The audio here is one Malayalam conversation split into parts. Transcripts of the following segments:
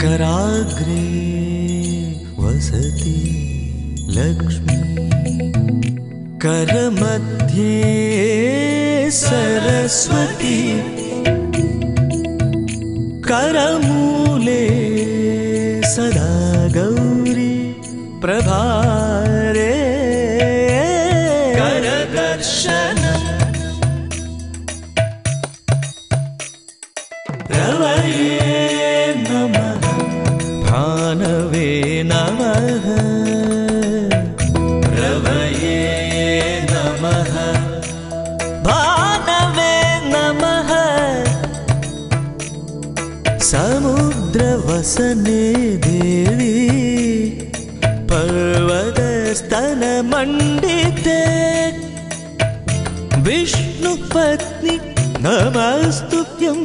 कराग्रे वसति लक्ष्मी करमध्ये सरस्वती करमूले सदा गौरी प्रभारे करदर्शनम् रवये नमः भानवे नमः रवये नमः भानवे नमः समुद्रवसने देवी पर्वतस्तनमण्डिते विष्णुपत्नी नमस्तुभ्यं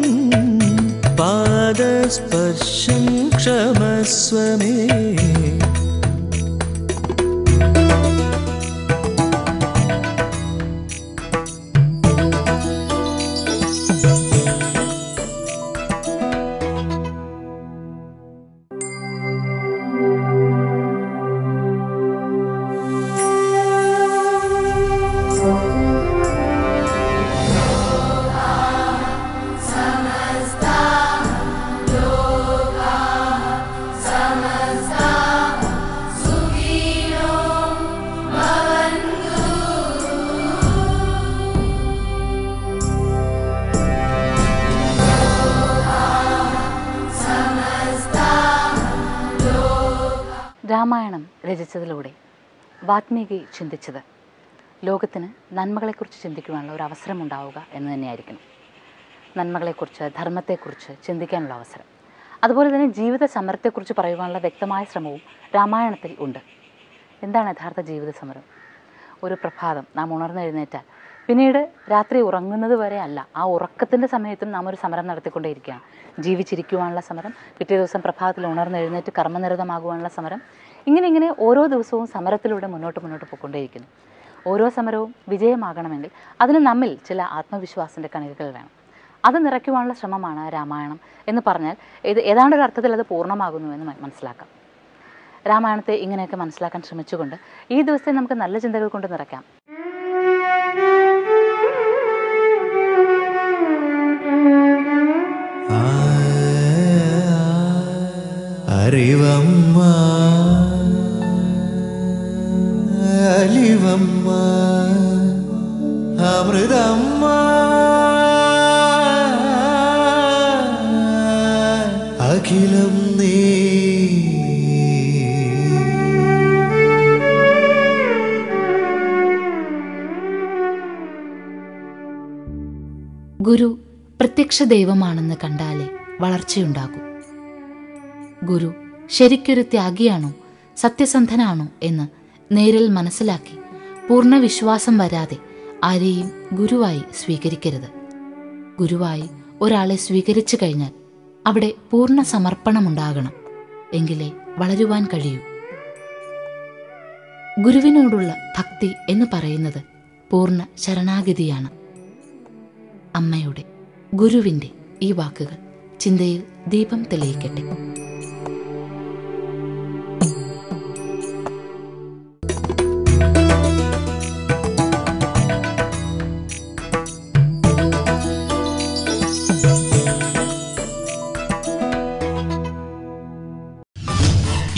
पादस्पर्शं क्षमस्व मे രാമായണം രചിച്ചതിലൂടെ വാത്മീകി ചിന്തിച്ചത് ലോകത്തിന് നന്മകളെക്കുറിച്ച് ചിന്തിക്കുവാനുള്ള ഒരു അവസരം ഉണ്ടാവുക എന്ന് തന്നെയായിരിക്കണം. നന്മകളെക്കുറിച്ച്, ധർമ്മത്തെക്കുറിച്ച് ചിന്തിക്കാനുള്ള അവസരം. അതുപോലെ തന്നെ ജീവിത സമരത്തെക്കുറിച്ച് പറയുവാനുള്ള വ്യക്തമായ ശ്രമവും രാമായണത്തിൽ ഉണ്ട്. എന്താണ് യഥാർത്ഥ ജീവിത സമരം? ഒരു പ്രഭാതം നാം ഉണർന്നെഴുന്നേറ്റാൽ പിന്നീട് രാത്രി ഉറങ്ങുന്നത് വരെ അല്ല, ആ ഉറക്കത്തിൻ്റെ സമയത്തും നാം ഒരു സമരം നടത്തിക്കൊണ്ടേയിരിക്കുകയാണ്. ജീവിച്ചിരിക്കുവാനുള്ള സമരം, പിറ്റേ ദിവസം പ്രഭാതത്തിൽ ഉണർന്നെഴുന്നേറ്റ് കർമ്മനിരതമാകുവാനുള്ള സമരം, ഇങ്ങനെ ഓരോ ദിവസവും സമരത്തിലൂടെ മുന്നോട്ട് പോയിക്കൊണ്ടേയിരിക്കുന്നു. ഓരോ സമരവും വിജയമാകണമെങ്കിൽ അതിന് നമ്മിൽ ചില ആത്മവിശ്വാസത്തിൻ്റെ കണികകൾ വേണം. അത് നിറയ്ക്കുവാനുള്ള ശ്രമമാണ് രാമായണം എന്ന് പറഞ്ഞാൽ ഏതാണ്ടൊരു അർത്ഥത്തിൽ അത് പൂർണ്ണമാകുന്നുവെന്ന് മനസ്സിലാക്കാം. രാമായണത്തെ ഇങ്ങനെയൊക്കെ മനസ്സിലാക്കാൻ ശ്രമിച്ചുകൊണ്ട് ഈ ദിവസത്തെ നമുക്ക് നല്ല ചിന്തകൾ കൊണ്ട് നിറയ്ക്കാം. അറിവമ്മ അലിവമ്മ അമൃതമ്മ അഖിലം നീ ഗുരു പ്രത്യക്ഷ ദൈവമാണെന്ന് കണ്ടാലേ വളർച്ചയുണ്ടാകൂ. ഗുരു ശരിക്കൊരു ത്യാഗിയാണോ, സത്യസന്ധനാണോ എന്ന് നേരിൽ മനസ്സിലാക്കി പൂർണ്ണ വിശ്വാസം വരാതെ ആരെയും ഗുരുവായി സ്വീകരിക്കരുത്. ഗുരുവായി ഒരാളെ സ്വീകരിച്ചു കഴിഞ്ഞാൽ അവിടെ പൂർണ്ണ സമർപ്പണമുണ്ടാകണം, എങ്കിലേ വളരുവാൻ കഴിയൂ. ഗുരുവിനോടുള്ള ഭക്തി എന്ന് പറയുന്നത് പൂർണ്ണ ശരണാഗതിയാണ്. അമ്മയുടെ, ഗുരുവിൻ്റെ ഈ വാക്കുകൾ ചിന്തയിൽ ദീപം തെളിയിക്കട്ടെ.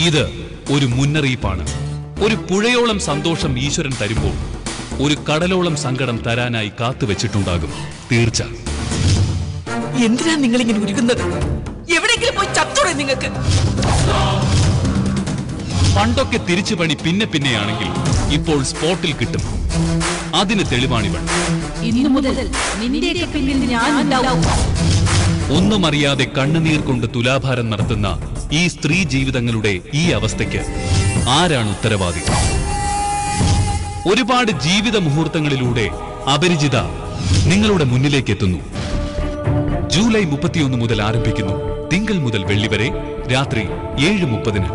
ഇത് ഒരു മുന്നറിയിപ്പാണ്. ഒരു പുഴയോളം സന്തോഷം ഈശ്വരൻ തരുമ്പോൾ ഒരു കടലോളം സങ്കടം തരാനായി കാത്തുവെച്ചിട്ടുണ്ടാകും. തീർച്ച. എന്തിനാ നിങ്ങൾ ഇങ്ങനെ ഒരുക്കുന്നത്? എവിടെയെങ്കിലും പോയി ചത്തോടെ നിങ്ങൾക്ക്. പണ്ടൊക്കെ തിരിച്ചു പണി പിന്നെയാണെങ്കിൽ ഇപ്പോൾ സ്പോട്ടിൽ കിട്ടും. അതിന് തെളിവാണിവൾ. ഇന്നു മുതൽ നിന്റെയൊക്കെ പിന്നിൽ ഞാൻ ഉണ്ടാവും. ഒന്നും അറിയാതെ കണ്ണുനീർ കൊണ്ട് തുലാഭാരം നടത്തുന്ന ഈ സ്ത്രീ ജീവിതങ്ങളുടെ ഈ അവസ്ഥയ്ക്ക് ആരാണ് ഉത്തരവാദി? ഒരുപാട് ജീവിത മുഹൂർത്തങ്ങളിലൂടെ അപരിചിത നിങ്ങളുടെ മുന്നിലേക്ക് എത്തുന്നു. ജൂലൈ 31 മുതൽ ആരംഭിക്കുന്നു. തിങ്കൾ മുതൽ വെള്ളി വരെ രാത്രി 7:30.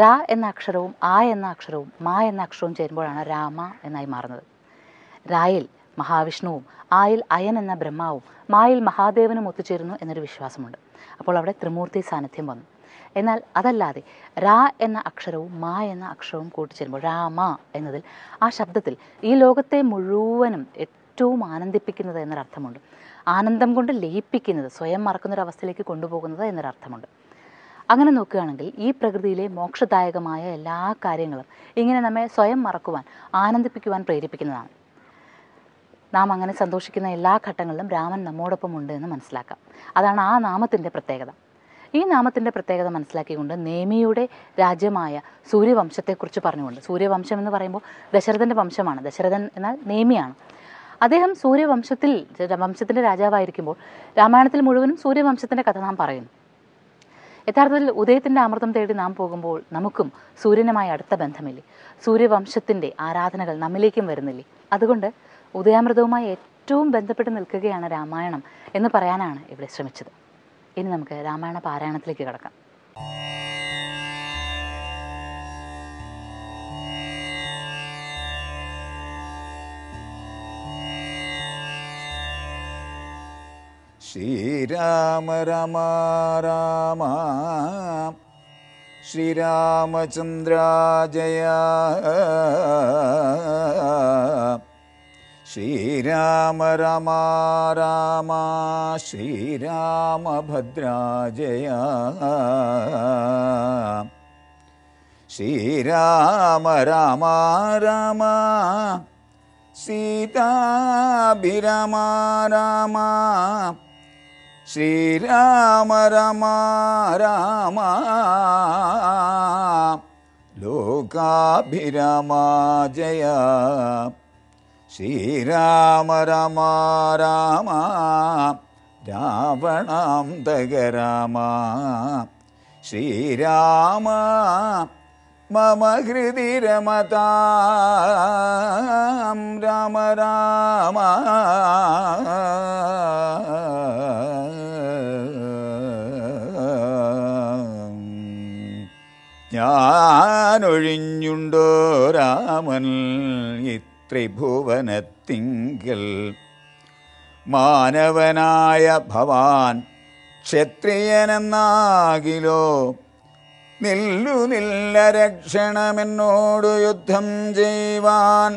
രാ എന്ന അക്ഷരവും ആ എന്ന അക്ഷരവും മാ എന്ന അക്ഷരവും ചേരുമ്പോഴാണ് രാമ എന്നായി മാറുന്നത്. രായിൽ മഹാവിഷ്ണുവും ആയിൽ അയൻ എന്ന ബ്രഹ്മാവും മായിൽ മഹാദേവനും ഒത്തുചേരുന്നു എന്നൊരു വിശ്വാസമുണ്ട്. അപ്പോൾ അവിടെ ത്രിമൂർത്തി സാന്നിധ്യം വന്നു. എന്നാൽ അതല്ലാതെ രാ എന്ന അക്ഷരവും മാ എന്ന അക്ഷരവും കൂട്ടിച്ചേരുമ്പോൾ രാമ എന്നതിൽ ആ ശബ്ദത്തിൽ ഈ ലോകത്തെ മുഴുവനും ഏറ്റവും ആനന്ദിപ്പിക്കുന്നത് എന്നൊരർത്ഥമുണ്ട്. ആനന്ദം കൊണ്ട് ലയിപ്പിക്കുന്നത്, സ്വയം മറക്കുന്നൊരവസ്ഥയിലേക്ക് കൊണ്ടുപോകുന്നത് എന്നൊരർത്ഥമുണ്ട്. അങ്ങനെ നോക്കുകയാണെങ്കിൽ ഈ പ്രകൃതിയിലെ മോക്ഷദായകമായ എല്ലാ കാര്യങ്ങളും ഇങ്ങനെ നമ്മെ സ്വയം മറക്കുവാൻ, ആനന്ദിപ്പിക്കുവാൻ പ്രേരിപ്പിക്കുന്നതാണ്. നാം അങ്ങനെ സന്തോഷിക്കുന്ന എല്ലാ ഘട്ടങ്ങളിലും രാമൻ നമ്മോടൊപ്പം ഉണ്ട് എന്ന് മനസ്സിലാക്കാം. അതാണ് ആ നാമത്തിൻ്റെ പ്രത്യേകത. ഈ നാമത്തിൻ്റെ പ്രത്യേകത മനസ്സിലാക്കിക്കൊണ്ട് നേമിയുടെ രാജ്യമായ സൂര്യവംശത്തെക്കുറിച്ച് പറഞ്ഞുകൊണ്ട്, സൂര്യവംശം എന്ന് പറയുമ്പോൾ ദശരഥൻ്റെ വംശമാണ്. ദശരഥൻ എന്നാൽ നേമിയാണ്. അദ്ദേഹം വംശത്തിൻ്റെ രാജാവായിരിക്കുമ്പോൾ രാമായണത്തിൽ മുഴുവനും സൂര്യവംശത്തിൻ്റെ കഥ നാം പറയുന്നു. യഥാർത്ഥത്തിൽ ഉദയത്തിൻ്റെ അമൃതം തേടി നാം പോകുമ്പോൾ നമുക്കും സൂര്യനുമായി അടുത്ത ബന്ധമില്ലേ? സൂര്യവംശത്തിൻ്റെ ആരാധനകൾ നമ്മിലേക്കും വരുന്നില്ലേ? അതുകൊണ്ട് ഉദയാമൃതവുമായി ഏറ്റവും ബന്ധപ്പെട്ട് നിൽക്കുകയാണ് രാമായണം എന്ന് പറയാനാണ് ഇവിടെ ശ്രമിച്ചത്. ഇനി നമുക്ക് രാമായണ പാരായണത്തിലേക്ക് കടക്കാം. ശ്രീരാമ രാമ രാമ ശ്രീരാമചന്ദ്ര ജയ ശ്രീരാമ രാമ രാമ ശ്രീരാമഭദ്ര ജയ ശ്രീരാമ രാമ രാമ സീതാഭിരാമ രാമ ശ്രീരാമ രാമ രാമ ലോകാഭിരാമ ജയ ശ്രീരാമ രാമ രാമ രാവണാന്തക രാമ ശ്രീരാമ മമ ഹൃദി രമതാം രാമ രാമ ഞാനൊഴിഞ്ഞുണ്ടോ രാമൻ ത്രിഭുവനത്തിങ്കൽ മാനവനായ ഭവാൻ ക്ഷത്രിയനെന്നാകിലോ നില്ല രക്ഷണമെന്നോടു യുദ്ധം ചെയ്യുവാൻ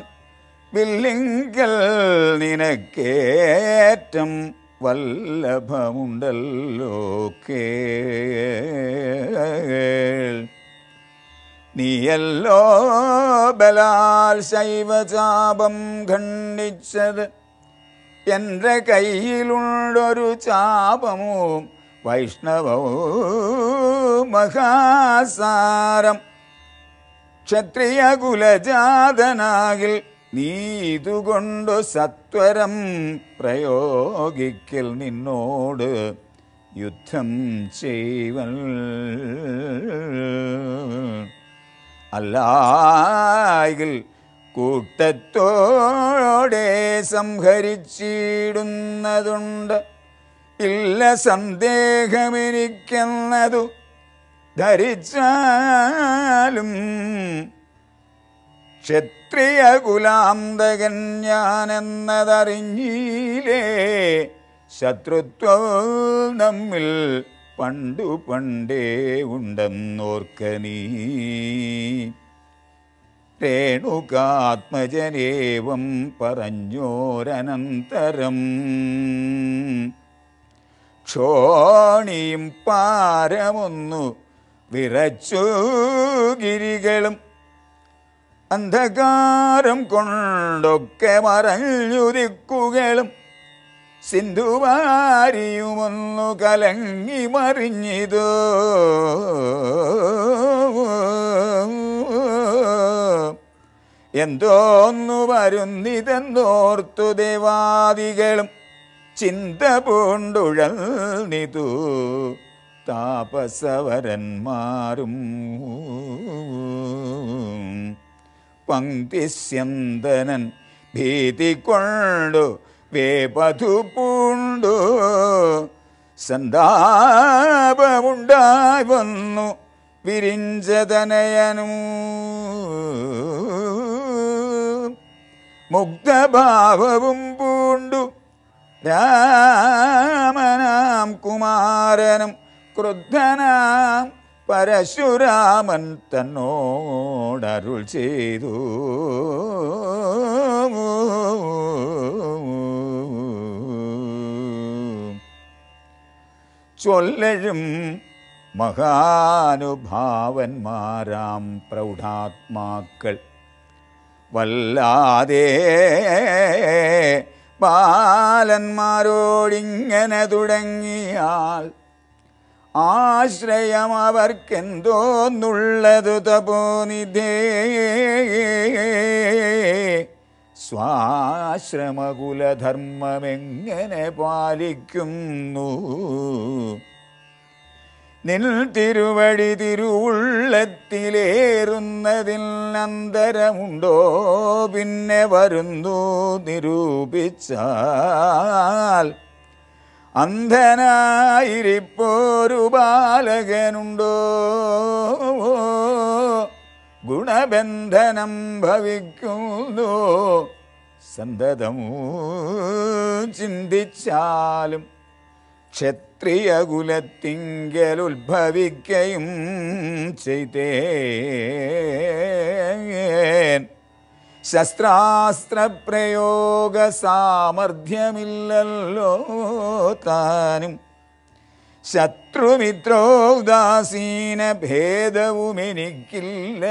വില്ലിങ്കൽ നിനക്കേറ്റം വല്ലഭമുണ്ടല്ലോ കേൾ നീയല്ലോ ബലാൽ ശൈവചാപം ഖണ്ഡിച്ചത് എൻ്റെ കയ്യിലുള്ളൊരു ചാപവും വൈഷ്ണവവും മഹാസാരം ക്ഷത്രിയ കുലജാതനാകിൽ നീതുകൊണ്ടു സത്വരം പ്രയോഗിക്കൽ നിന്നോട് യുദ്ധം ചെയ്വൽ അല്ലായെങ്കിൽ കൂട്ടത്തോടെ സംഹരിച്ചിടുന്നതുണ്ട് ഇല്ല സന്ദേഹമെനിക്കെന്നതു ധരിച്ചാലും ക്ഷത്രിയ കുലാന്തകൻ ഞാനെന്നതറിഞ്ഞില്ലേ ശത്രുത്വം നമ്മിൽ പണ്ടു പണ്ടേ ഉണ്ടെന്നോർക്ക നീ രേണുകാത്മജനേവം പറഞ്ഞോരനന്തരം ക്ഷോണിയും പാരമൊന്നു വിറച്ചു ഗിരികളും അന്ധകാരം കൊണ്ടൊക്കെ മറഞ്ഞു ദിക്കുകളും സിന്ധുവാരിയുമൊന്നു കലങ്ങി മറിഞ്ഞിതോ എന്തോന്നു വരുന്നിതെന്നോർത്തു ദേവാദികളും ചിന്ത പൂണ്ടുഴൽനിതു താപസവരന്മാരും പങ്ക്തിസ്യന്തനൻ ഭീതി കൊണ്ടു വേപഥു പൂണ്ടു സന്താപമുണ്ടായി വന്നു വിരിഞ്ചതനയനും മുഗ്ധഭാവവും പൂണ്ടു രാമനാം കുമാരനും ക്രുദ്ധനാം പരശുരാമൻ തന്നോടരുൾ ചെയ്തു. ചൊല്ലഴും മഹാനുഭാവന്മാരാം പ്രൗഢാത്മാക്കൾ വല്ലാതെ ബാലന്മാരോടിങ്ങനെ തുടങ്ങിയാൽ ആശ്രയം അവർക്കെന്തോന്നുള്ളതു തപോനിധേ. സ്വാശ്രമകുലധർമ്മമെങ്ങനെ പാലിക്കുന്നു? നിൻ തിരുവടി തിരുവുള്ളത്തിലേറുന്നതിൽ അന്തരമുണ്ടോ? പിന്നെ വരുന്നു നിരൂപിച്ചാൽ അന്ധനായിരിപ്പോരു ബാലകനുണ്ടോ? ഗുണബന്ധനം ഭവിക്കുന്നു സന്തതമൂ ചിന്തിച്ചാലും ക്ഷത്രിയകുലത്തിങ്കലുദ്ഭവിക്കയും ചെയ്തേൻ. ശസ്ത്രാസ്ത്രപ്രയോഗ സാമർഥ്യമില്ലല്ലോ താനും. ശത്രുമിത്രോദാസീന ഭേദവും എനിക്കില്ല.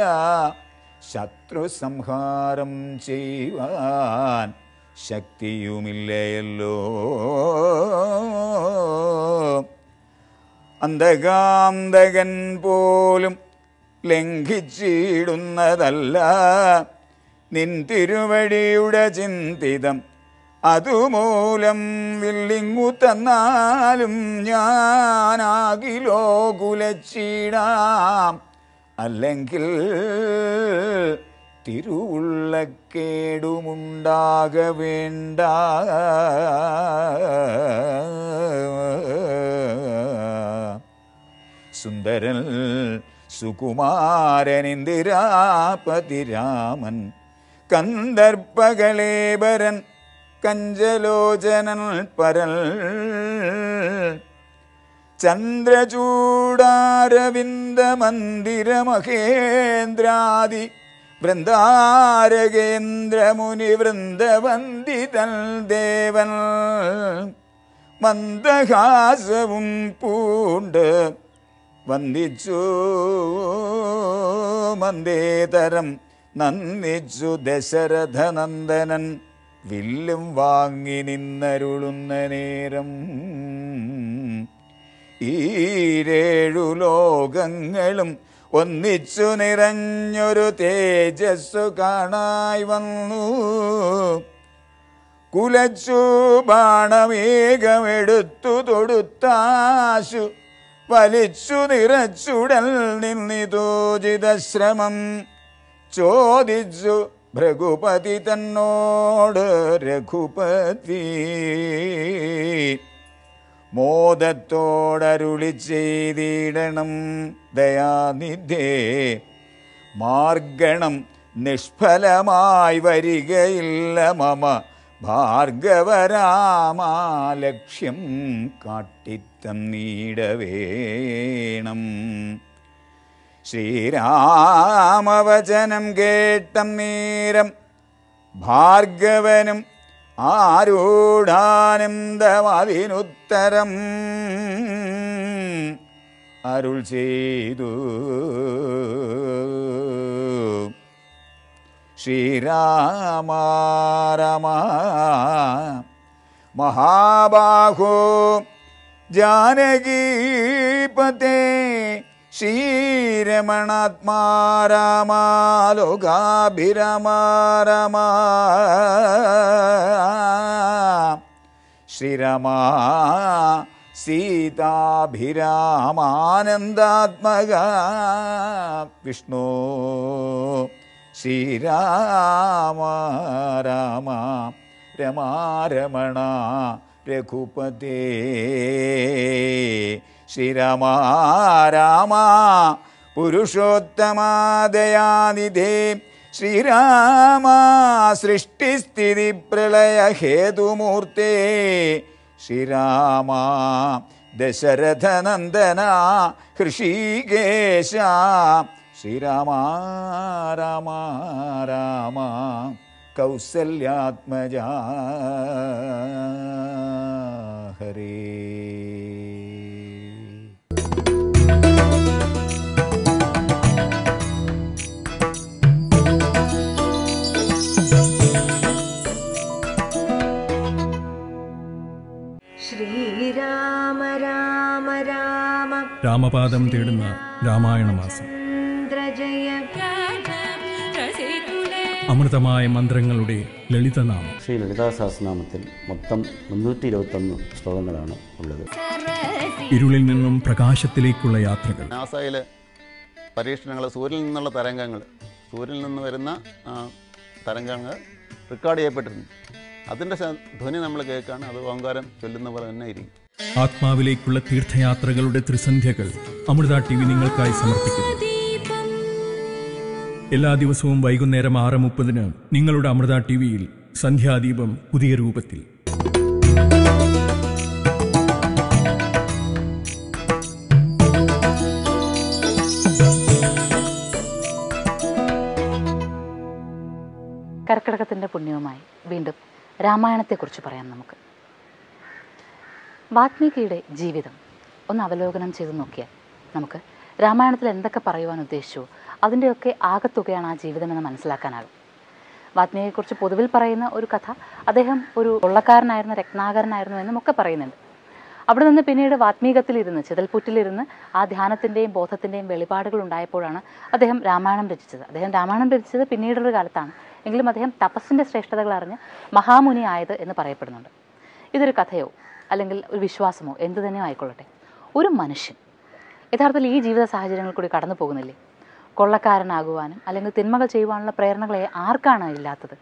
ശത്രുസംഹാരം ചെയ്യുവാൻ ശക്തിയുമില്ലയല്ലോ. അന്ധകാന്തകൻ പോലും ലംഘിച്ചിടുന്നതല്ല നിൻ തിരുവടിയുടെ ചിന്തിതം. അതുമൂലം വില്ലിങ്ങു തന്നാലും ഞാനാകിലോ കുലച്ചിടാം. അല്ലെങ്കിൽ തിരുവുള്ളക്കേടുമുണ്ടാക വേണ്ട. സുന്ദരൻ സുകുമാരൻ ഇന്ദിരാപതി രാമൻ കന്ദർപ്പകളേബരൻ കഞ്ചലോചനൻ പരൽ ചന്ദ്രചൂടാരവിന്ദ മന്ദിര മഹേന്ദ്രാദി വൃന്ദാരകേന്ദ്രമുനി വൃന്ദവന്ദിതൻ ദേവൻ മന്ദഹാസവും പൂണ്ട് വന്ദിച്ചു മന്ദേതരം നന്ദിച്ചു ദശരഥനന്ദനൻ വില്ലും വാങ്ങി നിന്നരുളുന്ന നേരം. ഈരേഴു ലോകങ്ങളും ഒന്നിച്ചു നിറഞ്ഞൊരു തേജസ്സു കാണായി വന്നു. കുലച്ചു ബാണമേകമെടുത്തു തൊടുത്താശു വലിച്ചു നിറച്ചുടൽ നിന്നിതോജിതശ്രമം ചോദിച്ചു ഭൃഗുപതി തന്നോട്. രഘുപതി മോദത്തോടരുളി ചെയ്തിടണം ദയാനിധേ. മാർഗണം നിഷ്ഫലമായി വരികയില്ല മമ ഭാർഗവരാമാലക്ഷ്യം കാട്ടിത്തന്നീടവേണം. ശ്രീരാമവചനം കേട്ടം നേരം ഭാർഗവനും ആരൂഢാനന്ദമതിനുത്തരം അരുൾ ചെയ്തു. ശ്രീരാമ രാമ മഹാബാഹോ ജാനകീപതേ ശ്രീരമണാത്മാ രാമ ലോകാഭിരാമ രാമ. ശ്രീരാമ സീതാഭിരാമാനന്ദാത്മക വിഷ്ണു. ശ്രീരാമ രാമ രമാരമണ രഘുപതേ. ശ്രീരാമ രാമ പുരുഷോത്തമാദയാനിധേ ശ്രീരാമ സൃഷ്ടിസ്ഥിതി പ്രളയ ഹേതുമൂർത്തേ ശ്രീരാമ ദശരഥനന്ദന ഹൃഷീകേശ ശ്രീരാമ രാമ രാമ കൗസല്യാത്മജ ഹരേ. ശ്രീരാമ രാമ രാമ രാമപാദം തേടുന്ന രാമായണ മാസം. അമൃതമായ മന്ത്രങ്ങളുടെ ലളിതനാമം. ശ്രീ ലളിതാ സഹസ്രനാമത്തിൽ മൊത്തം 321 ശ്ലോകങ്ങളാണ് ഉള്ളത്. ഇരുളിൽ നിന്നും പ്രകാശത്തിലേക്കുള്ള യാത്രകൾ. നാസയിലെ പരീക്ഷണങ്ങൾ, സൂര്യനിൽ നിന്നുള്ള തരംഗങ്ങൾ, സൂര്യനിൽ നിന്ന് വരുന്ന തരംഗങ്ങൾ റെക്കോർഡ് ചെയ്യപ്പെട്ടിരുന്നു. അതിൻ്റെ ധ്വനി നമ്മൾ കേൾക്കുകയാണ്. അത് ഓങ്കാരം ചൊല്ലുന്ന പോലെ തന്നെ ഇരിക്കും. ആത്മാവിലേക്കുള്ള തീർത്ഥയാത്രകളുടെ ത്രിസന്ധ്യകൾ അമൃത TV നിങ്ങൾക്കായി സമർപ്പിക്കുന്നു. എല്ലാ ദിവസവും വൈകുന്നേരം 6:30 നിങ്ങളുടെ അമൃത TVയിൽ സന്ധ്യാദീപം പുതിയ രൂപത്തിൽ. കർക്കിടകത്തിൻ്റെ പുണ്യവുമായി വീണ്ടും രാമായണത്തെക്കുറിച്ച് പറയാം നമുക്ക്. വാത്മീകിയുടെ ജീവിതം ഒന്ന് അവലോകനം ചെയ്ത് നോക്കിയാൽ നമുക്ക് രാമായണത്തിൽ എന്തൊക്കെ പറയുവാൻ ഉദ്ദേശിച്ചു അതിൻ്റെയൊക്കെ ആകത്തുകയാണ് ആ ജീവിതമെന്ന് മനസ്സിലാക്കാനാകും. വാത്മീകിയെക്കുറിച്ച് പൊതുവിൽ പറയുന്ന ഒരു കഥ, അദ്ദേഹം ഒരു കൊള്ളക്കാരനായിരുന്നു, രത്നാകരനായിരുന്നു എന്നുമൊക്കെ പറയുന്നുണ്ട്. അവിടെ നിന്ന് പിന്നീട് വാത്മീകത്തിലിരുന്ന്, ചിതൽപുറ്റിലിരുന്ന് ആ ധ്യാനത്തിൻ്റെയും ബോധത്തിൻ്റെയും വെളിപാടുകൾ ഉണ്ടായപ്പോഴാണ് അദ്ദേഹം രാമായണം രചിച്ചത്. അദ്ദേഹം രാമായണം രചിച്ചത് പിന്നീടൊരു കാലത്താണ്. എങ്കിലും അദ്ദേഹം തപസ്സിൻ്റെ ശ്രേഷ്ഠതകൾ അറിഞ്ഞ് മഹാമുനി ആയത് എന്ന് പറയപ്പെടുന്നുണ്ട്. ഇതൊരു കഥയോ അല്ലെങ്കിൽ ഒരു വിശ്വാസമോ എന്തു തന്നെയോ ആയിക്കൊള്ളട്ടെ, ഒരു മനുഷ്യൻ യഥാർത്ഥത്തിൽ ഈ ജീവിത സാഹചര്യങ്ങളിൽ കൂടി കടന്നു പോകുന്നില്ലേ? കൊള്ളക്കാരനാകുവാനും അല്ലെങ്കിൽ തിന്മകൾ ചെയ്യുവാനുള്ള പ്രേരണകളെ ആർക്കാണ് ഇല്ലാത്തത്?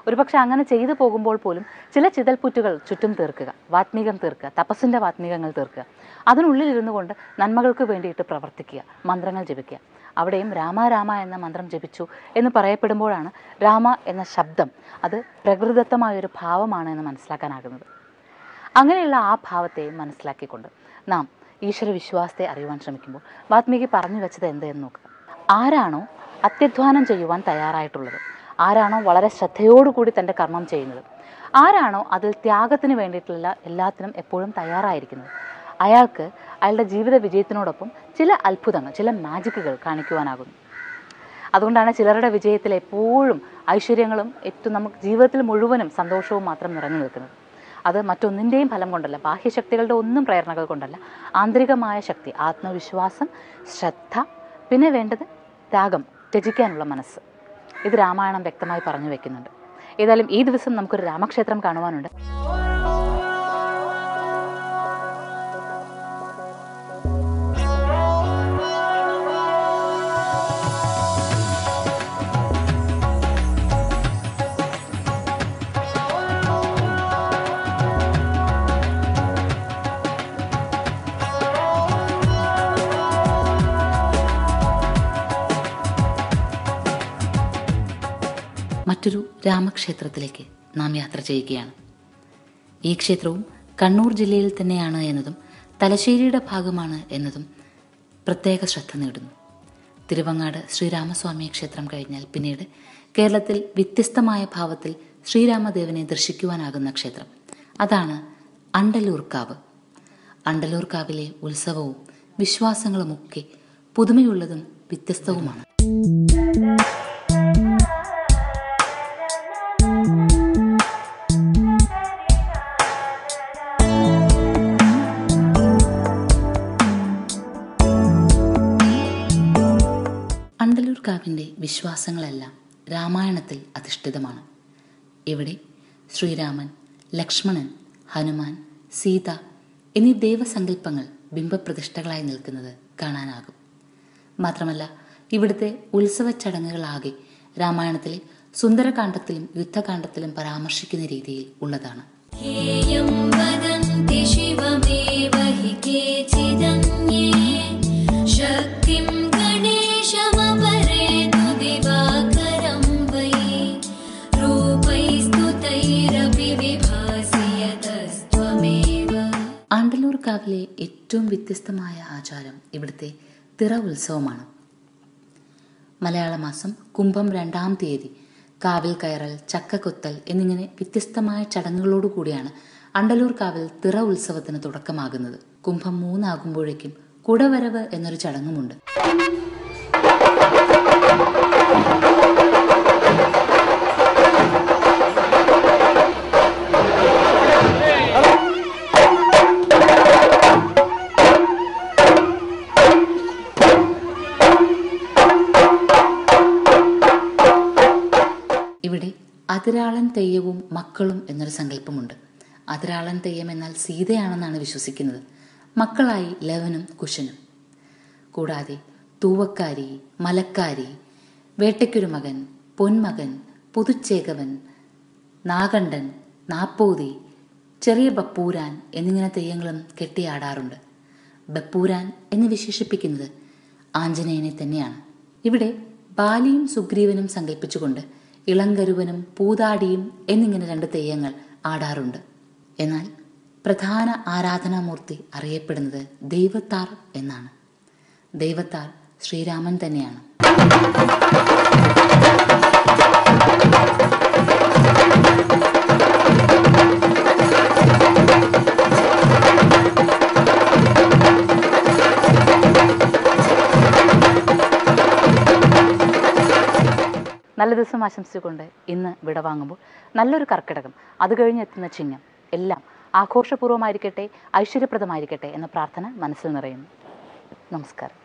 ഒരുപക്ഷെ അങ്ങനെ ചെയ്തു പോകുമ്പോൾ പോലും ചില ചിതൽപുറ്റുകൾ ചുറ്റും തീർക്കുക, വാത്മീകം തീർക്കുക, തപസ്സിൻ്റെ വാത്മീകങ്ങൾ തീർക്കുക, അതിനുള്ളിലിരുന്നു കൊണ്ട് നന്മകൾക്ക് വേണ്ടിയിട്ട് പ്രവർത്തിക്കുക, മന്ത്രങ്ങൾ ജപിക്കുക. അവിടെയും രാമ രാമ എന്ന മന്ത്രം ജപിച്ചു എന്ന് പറയപ്പെടുമ്പോഴാണ് രാമ എന്ന ശബ്ദം അത് പ്രകൃതിദത്തമായൊരു ഭാവമാണ് എന്ന് മനസ്സിലാക്കാനാകുന്നത്. അങ്ങനെയുള്ള ആ ഭാവത്തെ മനസ്സിലാക്കിക്കൊണ്ട് നാം ഈശ്വരവിശ്വാസത്തെ അറിയുവാൻ ശ്രമിക്കുമ്പോൾ വാത്മീകി പറഞ്ഞു വെച്ചത് എന്തെന്ന് നോക്കുക. ആരാണോ അത്യധ്വാനം ചെയ്യുവാൻ തയ്യാറായിട്ടുള്ളത്, ആരാണോ വളരെ ശ്രദ്ധയോടുകൂടി തൻ്റെ കർമ്മം ചെയ്യുന്നത്, ആരാണോ അതിൽ ത്യാഗത്തിന് വേണ്ടിയിട്ടുള്ള എല്ലാത്തിനും എപ്പോഴും തയ്യാറായിരിക്കുന്നത്, അയാൾക്ക് അയാളുടെ ജീവിത വിജയത്തിനോടൊപ്പം ചില അത്ഭുതങ്ങൾ, ചില മാജിക്കുകൾ കാണിക്കുവാനാകുന്നു. അതുകൊണ്ടാണ് ചിലരുടെ വിജയത്തിൽ എപ്പോഴും ഐശ്വര്യങ്ങളും ഏറ്റവും നമുക്ക് ജീവിതത്തിൽ മുഴുവനും സന്തോഷവും മാത്രം നിറഞ്ഞു നിൽക്കുന്നത്. അത് മറ്റൊന്നിൻ്റെയും ഫലം കൊണ്ടല്ല, ബാഹ്യശക്തികളുടെ ഒന്നും പ്രേരണകൾ കൊണ്ടല്ല, ആന്തരികമായ ശക്തി, ആത്മവിശ്വാസം, ശ്രദ്ധ, പിന്നെ വേണ്ടത് ത്യാഗം, ത്യജിക്കാനുള്ള മനസ്സ്. ഇത് രാമായണം വ്യക്തമായി പറഞ്ഞു വെക്കുന്നുണ്ട്. ഏതായാലും ഈ ദിവസം നമുക്കൊരു രാമക്ഷേത്രം കാണുവാനുണ്ട്. മറ്റൊരു രാമക്ഷേത്രത്തിലേക്ക് നാം യാത്ര ചെയ്യുകയാണ്. ഈ ക്ഷേത്രവും കണ്ണൂർ ജില്ലയിൽ തന്നെയാണ് എന്നതും തലശ്ശേരിയുടെ ഭാഗമാണ് എന്നതും പ്രത്യേക ശ്രദ്ധ നേടുന്നു. തിരുവങ്ങാട് ശ്രീരാമസ്വാമി ക്ഷേത്രം കഴിഞ്ഞാൽ പിന്നീട് കേരളത്തിൽ വ്യത്യസ്തമായ ഭാവത്തിൽ ശ്രീരാമദേവനെ ദർശിക്കുവാനാകുന്ന ക്ഷേത്രം അതാണ് അണ്ടലൂർക്കാവ്. അണ്ടലൂർക്കാവിലെ ഉത്സവവും വിശ്വാസങ്ങളുമൊക്കെ പുതുമയുള്ളതും വ്യത്യസ്തവുമാണ്. അണ്ടലൂർക്കാവിൻ്റെ വിശ്വാസങ്ങളെല്ലാം രാമായണത്തിൽ അധിഷ്ഠിതമാണ്. ഇവിടെ ശ്രീരാമൻ, ലക്ഷ്മണൻ, ഹനുമാൻ, സീത എന്നീ ദേവസങ്കല്പങ്ങൾ ബിംബപ്രതിഷ്ഠകളായി നിൽക്കുന്നത് കാണാനാകും. മാത്രമല്ല ഇവിടുത്തെ ഉത്സവ ചടങ്ങുകളാകെ രാമായണത്തിലെ സുന്ദരകാന്ഡത്തിലും യുദ്ധകാന്ഡത്തിലും പരാമർശിക്കുന്ന രീതിയിൽ ഉള്ളതാണ്. ശക്തിം ഗണേ ആണ്ടല്ലൂർ കാവിലെ ഏറ്റവും വ്യത്യസ്തമായ ആചാരം ഇവിടുത്തെ തിറ ഉത്സവമാണ്. മലയാള മാസം കുംഭം 2-ാം തീയതി കാവിൽ കയറൽ, ചക്കക്കൊത്തൽ എന്നിങ്ങനെ വ്യത്യസ്തമായ ചടങ്ങുകളോടുകൂടിയാണ് ആണ്ടല്ലൂർ കാവിൽ തിറ ഉത്സവത്തിന് തുടക്കമാകുന്നത്. കുംഭം 3 ആകുമ്പോഴേക്കും കുടവരവ് എന്നൊരു ചടങ്ങുമുണ്ട്. ഇവിടെ അതിരാളൻ തെയ്യവും മക്കളും എന്നൊരു സങ്കല്പമുണ്ട്. അതിരാളൻ തെയ്യം എന്നാൽ സീതയാണെന്നാണ് വിശ്വസിക്കുന്നത്. മക്കളായി ലവനും കുശനും. കൂടാതെ തൂവക്കാരി, മലക്കാരി, വേട്ടയ്ക്കൊരു മകൻ, പൊന്മകൻ, പുതുച്ചേകവൻ, നാഗണ്ടൻ, നാപ്പോതി, ചെറിയ ബപ്പൂരാൻ എന്നിങ്ങനെ തെയ്യങ്ങളും കെട്ടിയാടാറുണ്ട്. ബപ്പൂരാൻ എന്ന് വിശേഷിപ്പിക്കുന്നത് ആഞ്ജനേയനെ തന്നെയാണ്. ഇവിടെ ബാലിയും സുഗ്രീവനും സങ്കല്പിച്ചുകൊണ്ട് ഇളങ്കരുവനും പൂതാടിയും എന്നിങ്ങനെ 2 തെയ്യങ്ങൾ ആടാറുണ്ട്. എന്നാൽ പ്രധാന ആരാധനാമൂർത്തി അറിയപ്പെടുന്നത് ദൈവത്താർ എന്നാണ്. ദൈവത്താർ ശ്രീരാമൻ തന്നെയാണ്. നല്ല ദിവസം ആശംസിച്ചുകൊണ്ട് ഇന്ന് വിടവാങ്ങുമ്പോൾ നല്ലൊരു കർക്കിടകം, അത് കഴിഞ്ഞ് എത്തുന്ന ചിങ്ങം എല്ലാം ആഘോഷപൂർവ്വമായിരിക്കട്ടെ, ഐശ്വര്യപ്രദമായിരിക്കട്ടെ എന്ന പ്രാർത്ഥന മനസ്സിൽ നിറയുന്നു. നമസ്കാരം.